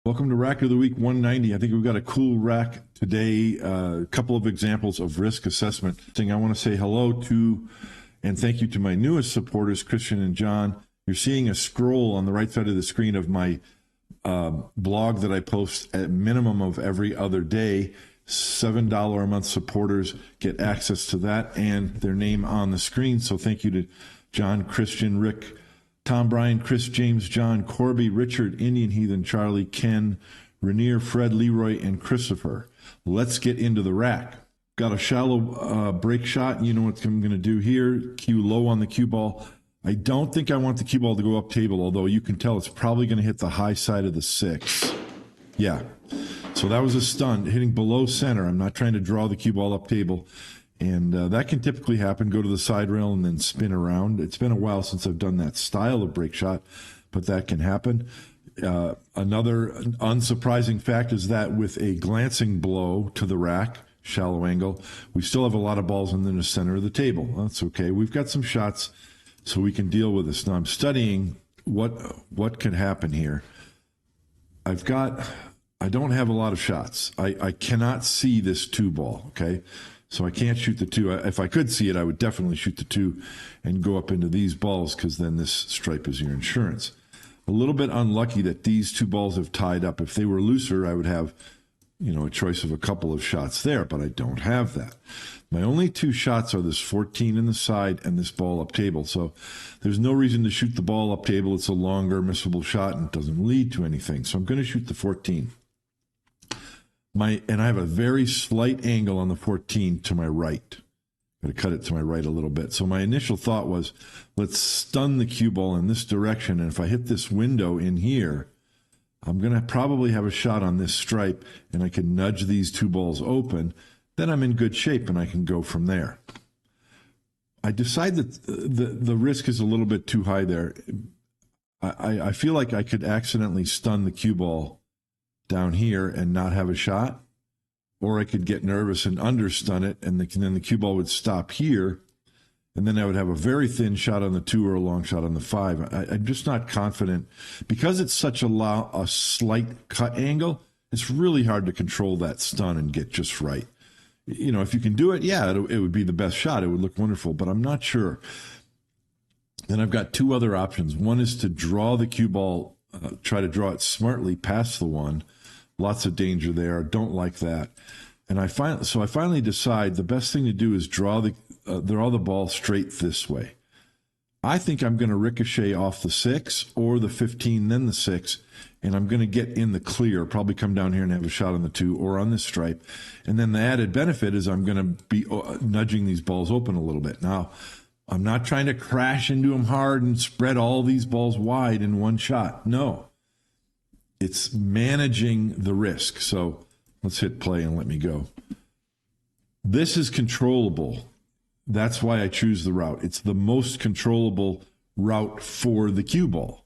Welcome to Rack of the Week 190. I think we've got a cool rack today. A couple of examples of risk assessment. I want to say hello to and thank you to my newest supporters, Christian and John. You're seeing a scroll on the right side of the screen of my blog that I post at minimum of every other day. $7 a month supporters get access to that and their name on the screen. So thank you to John, Christian, Rick, Tom, Brian, Chris, James, John, Corby, Richard, Indian Heathen, Charlie, Ken, Rainier, Fred, Leroy, and Christopher. Let's get into the rack. Got a shallow break shot. You know what I'm going to do here. Cue low on the cue ball. I don't think I want the cue ball to go up table, although you can tell it's probably going to hit the high side of the 6. Yeah. So that was a stun, hitting below center. I'm not trying to draw the cue ball up table. And that can typically happen, go to the side rail and then spin around. It's been a while since I've done that style of break shot, but that can happen. Another unsurprising fact is that with a glancing blow to the rack, shallow angle, we still have a lot of balls in the center of the table. That's okay. We've got some shots, so we can deal with this. Now I'm studying what could happen here. I don't have a lot of shots. I cannot see this 2 ball, okay? So I can't shoot the 2. If I could see it, I would definitely shoot the 2 and go up into these balls because then this stripe is your insurance. A little bit unlucky that these 2 balls have tied up. If they were looser, I would have, a choice of a couple of shots there, but I don't have that. My only 2 shots are this 14 in the side and this ball up table. So there's no reason to shoot the ball up table. It's a longer missable shot and it doesn't lead to anything. So I'm going to shoot the 14. And I have a very slight angle on the 14 to my right. Got to cut it to my right a little bit. So my initial thought was, let's stun the cue ball in this direction. And if I hit this window in here, I'm going to probably have a shot on this stripe, and I can nudge these 2 balls open. Then I'm in good shape, and I can go from there. I decide that the risk is a little bit too high there. I feel like I could accidentally stun the cue ball down here and not have a shot, or I could get nervous and understun it, and then the cue ball would stop here, and then I would have a very thin shot on the 2 or a long shot on the 5. I'm just not confident. Because it's such a slight cut angle, it's really hard to control that stun and get just right. If you can do it, yeah, it would be the best shot. It would look wonderful, but I'm not sure. Then I've got 2 other options. One is to draw the cue ball, try to draw it smartly past the 1. Lots of danger there. Don't like that. And I finally decide the best thing to do is draw the ball straight this way. I think I'm going to ricochet off the 6 or the 15, then the 6, and I'm going to get in the clear, probably come down here and have a shot on the 2 or on this stripe. And then the added benefit is I'm going to be nudging these balls open a little bit. Now, I'm not trying to crash into them hard and spread all these balls wide in one shot. No. It's managing the risk. So let's hit play and let me go. This is controllable. That's why I choose the route. It's the most controllable route for the cue ball.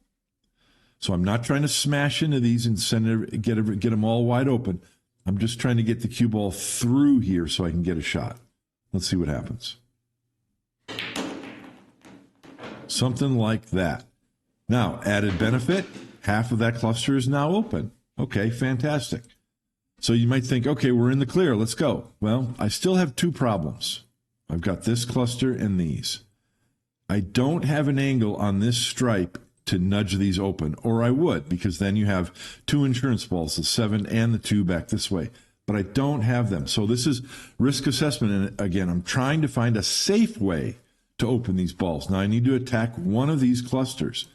So I'm not trying to smash into these and get them all wide open. I'm just trying to get the cue ball through here so I can get a shot. Let's see what happens. Something like that. Now, added benefit. Half of that cluster is now open. Okay, fantastic. So you might think, okay, we're in the clear. Let's go. Well, I still have 2 problems. I've got this cluster and these. I don't have an angle on this stripe to nudge these open, or I would, because then you have 2 insurance balls, the 7 and the 2 back this way. But I don't have them. So this is risk assessment. And again, I'm trying to find a safe way to open these balls. Now I need to attack one of these clusters.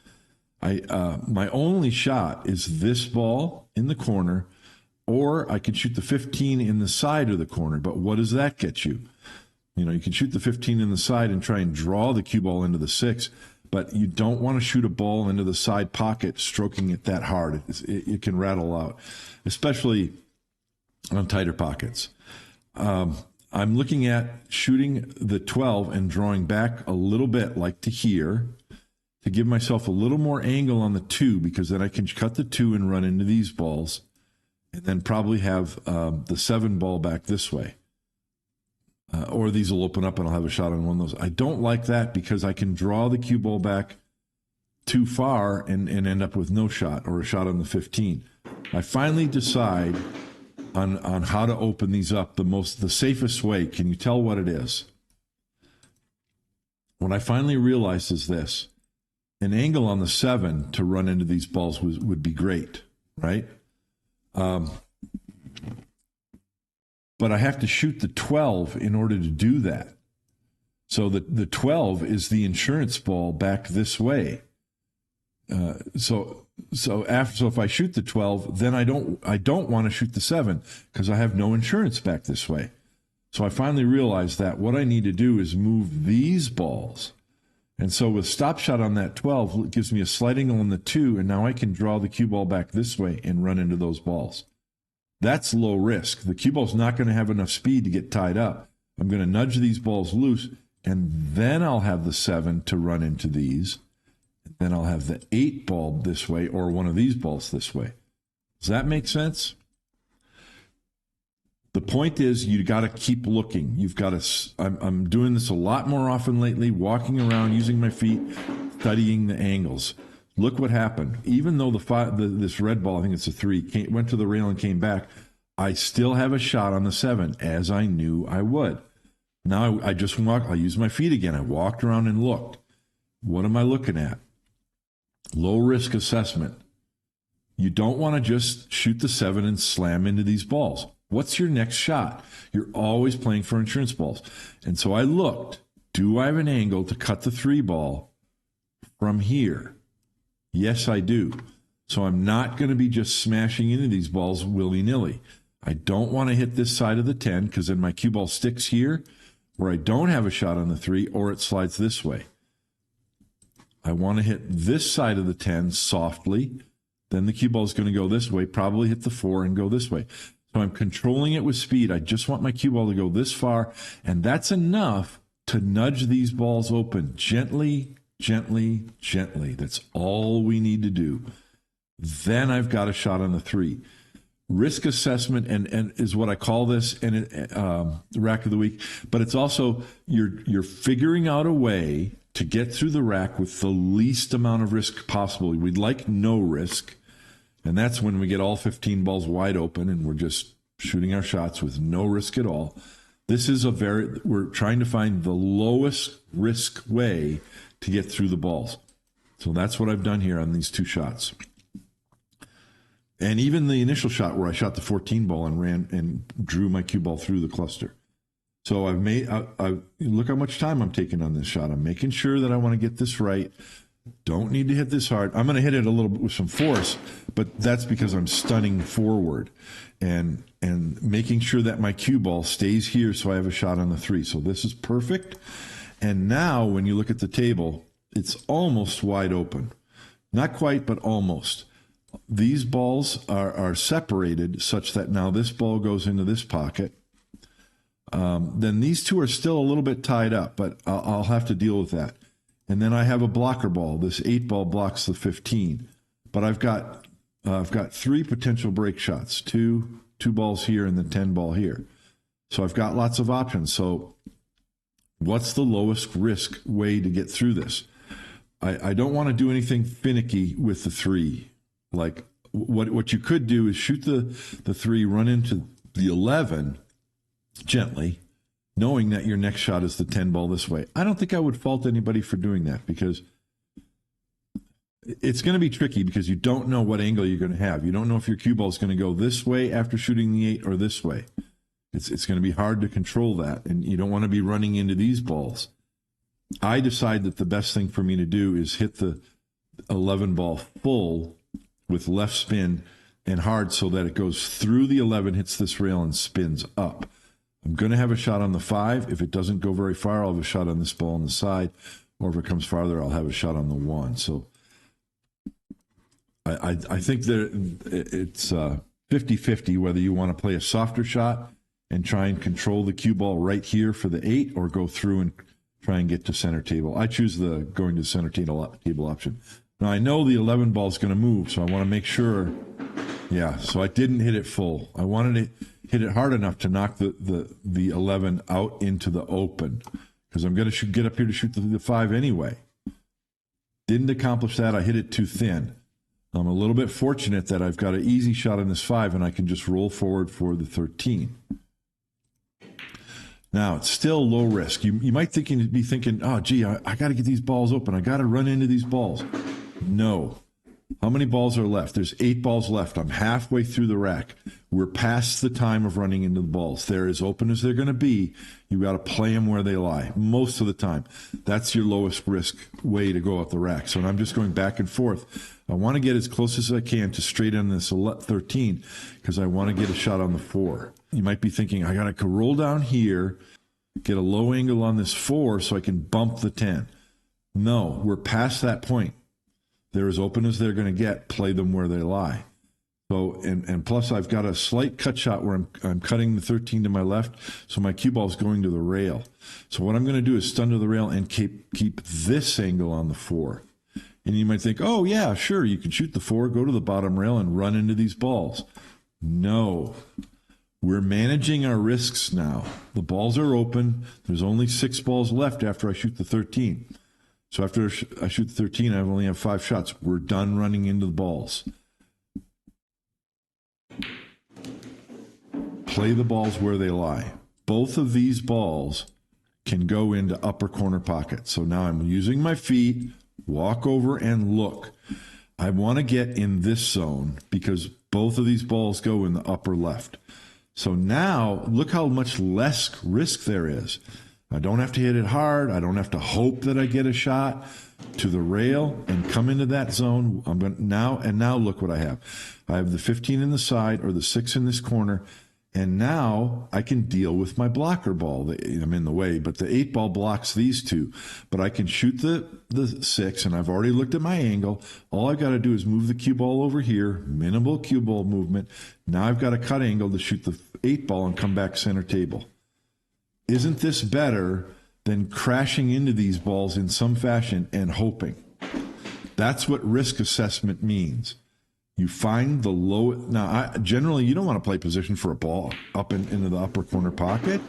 My only shot is this ball in the corner, or I could shoot the 15 in the side of the corner. But what does that get you? You can shoot the 15 in the side and try and draw the cue ball into the 6, but you don't want to shoot a ball into the side pocket, stroking it that hard. It can rattle out, especially on tighter pockets. I'm looking at shooting the 12 and drawing back a little bit, like to here, to give myself a little more angle on the 2, because then I can cut the 2 and run into these balls, and then probably have the 7 ball back this way. Or these will open up and I'll have a shot on one of those. I don't like that because I can draw the cue ball back too far and end up with no shot or a shot on the 15. I finally decide on how to open these up the safest way. Can you tell what it is? What I finally realized is this: an angle on the 7 to run into these balls would be great, right? But I have to shoot the 12 in order to do that. So the 12 is the insurance ball back this way. So if I shoot the 12, then I don't want to shoot the 7 because I have no insurance back this way. So I finally realized that what I need to do is move these balls. And so with stop shot on that 12, it gives me a slight angle on the 2, and now I can draw the cue ball back this way and run into those balls. That's low risk. The cue ball's not going to have enough speed to get tied up. I'm going to nudge these balls loose, and then I'll have the 7 to run into these. Then I'll have the 8 ball this way or one of these balls this way. Does that make sense? The point is, you got to keep looking. You've got to. I'm doing this a lot more often lately, walking around, using my feet, studying the angles. Look what happened. Even though this red ball, I think it's a 3, went to the rail and came back, I still have a shot on the 7, as I knew I would. Now I just I used my feet again. I walked around and looked. What am I looking at? Low risk assessment. You don't want to just shoot the 7 and slam into these balls. What's your next shot? You're always playing for insurance balls. And so I looked, do I have an angle to cut the 3 ball from here? Yes, I do. So I'm not going to be just smashing into these balls willy-nilly. I don't want to hit this side of the 10 because then my cue ball sticks here where I don't have a shot on the 3, or it slides this way. I want to hit this side of the 10 softly. Then the cue ball is going to go this way, probably hit the 4 and go this way. So I'm controlling it with speed. I just want my cue ball to go this far, and that's enough to nudge these balls open gently, gently, gently. That's all we need to do. Then I've got a shot on the 3. Risk assessment and is what I call this, and the rack of the week. But it's also you're figuring out a way to get through the rack with the least amount of risk possible. We'd like no risk. And that's when we get all 15 balls wide open and we're just shooting our shots with no risk at all. This is we're trying to find the lowest risk way to get through the balls. So that's what I've done here on these 2 shots. And even the initial shot where I shot the 14 ball and ran and drew my cue ball through the cluster. So look how much time I'm taking on this shot. I'm making sure that I want to get this right. Don't need to hit this hard. I'm going to hit it a little bit with some force, but that's because I'm stunning forward and making sure that my cue ball stays here so I have a shot on the 3. So this is perfect. And now when you look at the table, it's almost wide open. Not quite, but almost. These balls are separated such that now this ball goes into this pocket. Then these 2 are still a little bit tied up, but I'll have to deal with that. And then I have a blocker ball. This 8 ball blocks the 15. But I've got 3 potential break shots, two balls here and the 10 ball here. So I've got lots of options. So what's the lowest risk way to get through this? I don't want to do anything finicky with the 3. Like what you could do is shoot the 3, run into the 11 gently, knowing that your next shot is the 10 ball this way. I don't think I would fault anybody for doing that because it's going to be tricky because you don't know what angle you're going to have. You don't know if your cue ball is going to go this way after shooting the 8 or this way. It's going to be hard to control that, and you don't want to be running into these balls. I decide that the best thing for me to do is hit the 11 ball full with left spin and hard so that it goes through the 11, hits this rail, and spins up. I'm going to have a shot on the 5. If it doesn't go very far, I'll have a shot on this ball on the side. Or if it comes farther, I'll have a shot on the 1. So I think that it's 50-50 whether you want to play a softer shot and try and control the cue ball right here for the 8 or go through and try and get to center table. I choose the going to center table option. Now, I know the 11 ball is going to move, so I want to make sure. Yeah, so I didn't hit it full. I wanted to hit it hard enough to knock the 11 out into the open because I'm going to get up here to shoot the 5 anyway. Didn't accomplish that. I hit it too thin. I'm a little bit fortunate that I've got an easy shot on this 5 and I can just roll forward for the 13. Now, it's still low risk. You might be thinking, oh, gee, I got to get these balls open. I got to run into these balls. No. How many balls are left? There's 8 balls left. I'm halfway through the rack. We're past the time of running into the balls. They're as open as they're going to be. You got to play them where they lie most of the time. That's your lowest risk way to go up the rack. So I'm just going back and forth. I want to get as close as I can to straight on this 13 because I want to get a shot on the 4. You might be thinking, I got to roll down here, get a low angle on this 4 so I can bump the 10. No, we're past that point. They're as open as they're going to get. Play them where they lie. So, and plus I've got a slight cut shot where I'm cutting the 13 to my left, so my cue ball is going to the rail. So what I'm going to do is stun to the rail and keep this angle on the 4. And you might think, oh yeah, sure, you can shoot the 4, go to the bottom rail and run into these balls. No. We're managing our risks now. The balls are open. There's only 6 balls left after I shoot the 13. So after I shoot the 13, I only have 5 shots. We're done running into the balls. Play the balls where they lie. Both of these balls can go into upper corner pocket. So now I'm using my feet, walk over and look. I want to get in this zone because both of these balls go in the upper left. So now look how much less risk there is. I don't have to hit it hard. I don't have to hope that I get a shot to the rail and come into that zone. I'm going now look what I have. I have the 15 in the side or the 6 in this corner. And now I can deal with my blocker ball. I'm in the way, but the 8 ball blocks these 2. But I can shoot the 6, and I've already looked at my angle. All I've got to do is move the cue ball over here, minimal cue ball movement. Now I've got a cut angle to shoot the 8 ball and come back center table. Isn't this better than crashing into these balls in some fashion and hoping? That's what risk assessment means. You find the low. Now, generally, you don't want to play position for a ball up into the upper corner pocket,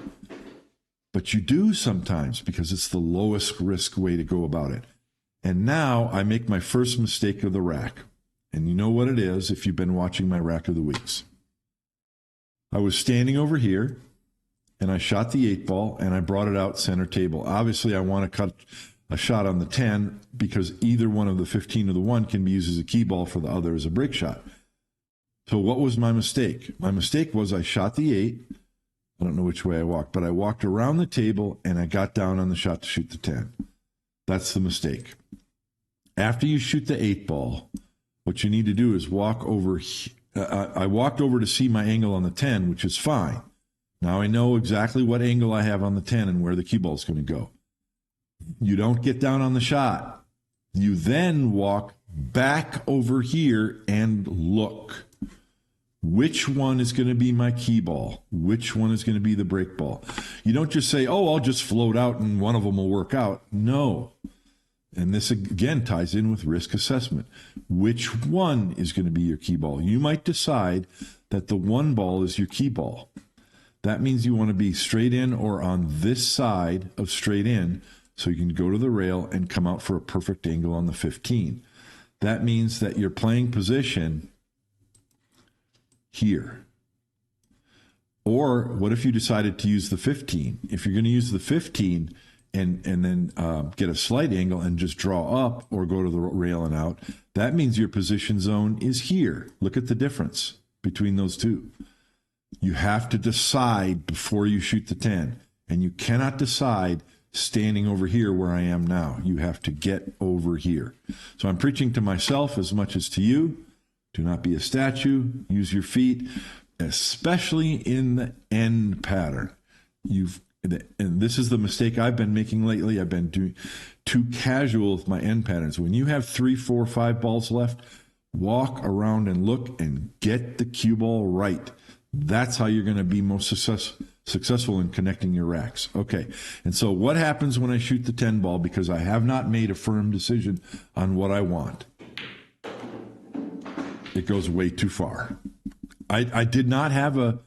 but you do sometimes because it's the lowest risk way to go about it. And now I make my first mistake of the rack. And you know what it is if you've been watching my rack of the weeks. I was standing over here, and I shot the 8 ball, and I brought it out center table. Obviously, I want to cut a shot on the 10 because either one of the 15 or the 1 can be used as a key ball for the other as a break shot. So what was my mistake? My mistake was I shot the 8. I don't know which way I walked, but I walked around the table and I got down on the shot to shoot the 10. That's the mistake. After you shoot the 8 ball, what you need to do is walk over. I walked over to see my angle on the 10, which is fine. Now I know exactly what angle I have on the 10 and where the cue ball is going to go. You don't get down on the shot. You then walk back over here and look. Which one is going to be my key ball? Which one is going to be the break ball? You don't just say, oh, I'll just float out and one of them will work out. No. And this again ties in with risk assessment. Which one is going to be your key ball? You might decide that the 1 ball is your key ball. That means you want to be straight in or on this side of straight in so you can go to the rail and come out for a perfect angle on the 15. That means that you're playing position here. Or what if you decided to use the 15? If you're going to use the 15 and then get a slight angle and just draw up or go to the rail and out, that means your position zone is here. Look at the difference between those two. You have to decide before you shoot the 10, and you cannot decide standing over here where I am now. You have to get over here. So I'm preaching to myself as much as to you. Do not be a statue. Use your feet, especially in the end pattern. And this is the mistake I've been making lately. I've been doing too casual with my end patterns. When you have 3, 4, 5 balls left, walk around and look and get the cue ball right. That's how you're going to be most successful in connecting your racks. Okay, and so what happens when I shoot the 10 ball because I have not made a firm decision on what I want? It goes way too far. I did not have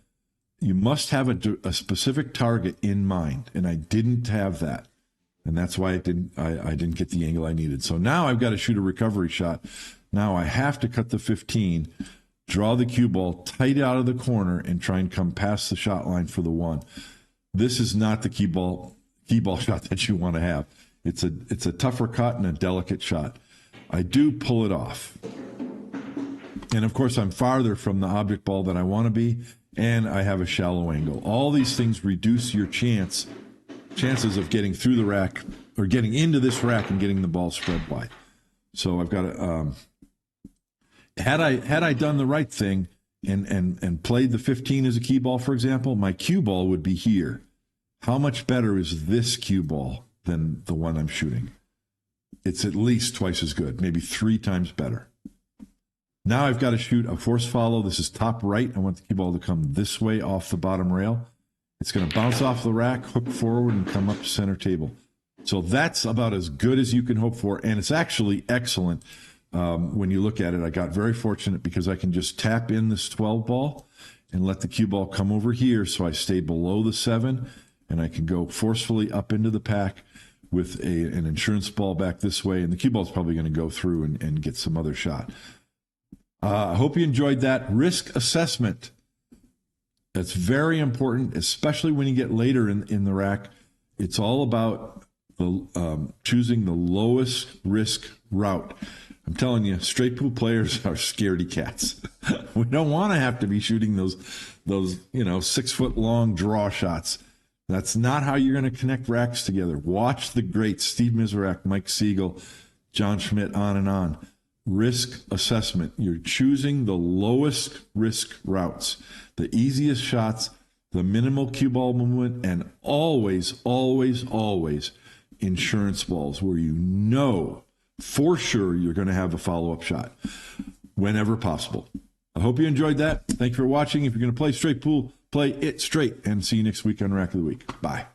you must have a specific target in mind, and I didn't have that. And that's why I didn't get the angle I needed. So now I've got to shoot a recovery shot. Now I have to cut the 15, draw the cue ball tight out of the corner, and try and come past the shot line for the 1. This is not the key ball shot that you want to have. It's a tougher cut and a delicate shot. I do pull it off. And of course, I'm farther from the object ball than I want to be, and I have a shallow angle. All these things reduce your chances of getting through the rack or getting into this rack and getting the ball spread wide. So I've got to, had I done the right thing and played the 15 as a cue ball, for example, my cue ball would be here. How much better is this cue ball than the one I'm shooting? It's at least twice as good, maybe 3 times better. Now I've got to shoot a force follow. This is top right. I want the cue ball to come this way off the bottom rail. It's going to bounce off the rack, hook forward, and come up to center table. So that's about as good as you can hope for, and it's actually excellent when you look at it. I got very fortunate because I can just tap in this 12 ball and let the cue ball come over here so I stay below the 7, and I can go forcefully up into the pack with an insurance ball back this way, and the cue ball is probably going to go through and get some other shot. I hope you enjoyed that. Risk assessment. That's very important, especially when you get later in the rack. It's all about choosing the lowest risk route. I'm telling you, straight pool players are scaredy cats. We don't want to have to be shooting those 6 foot long draw shots. That's not how you're going to connect racks together. Watch the greats, Steve Miserak, Mike Siegel, John Schmidt, on and on. Risk assessment. You're choosing the lowest risk routes, the easiest shots, the minimal cue ball movement, and always, always, always insurance balls where you know for sure you're going to have a follow-up shot whenever possible. I hope you enjoyed that. Thank you for watching. If you're going to play straight pool, play it straight, and see you next week on Rack of the Week. Bye.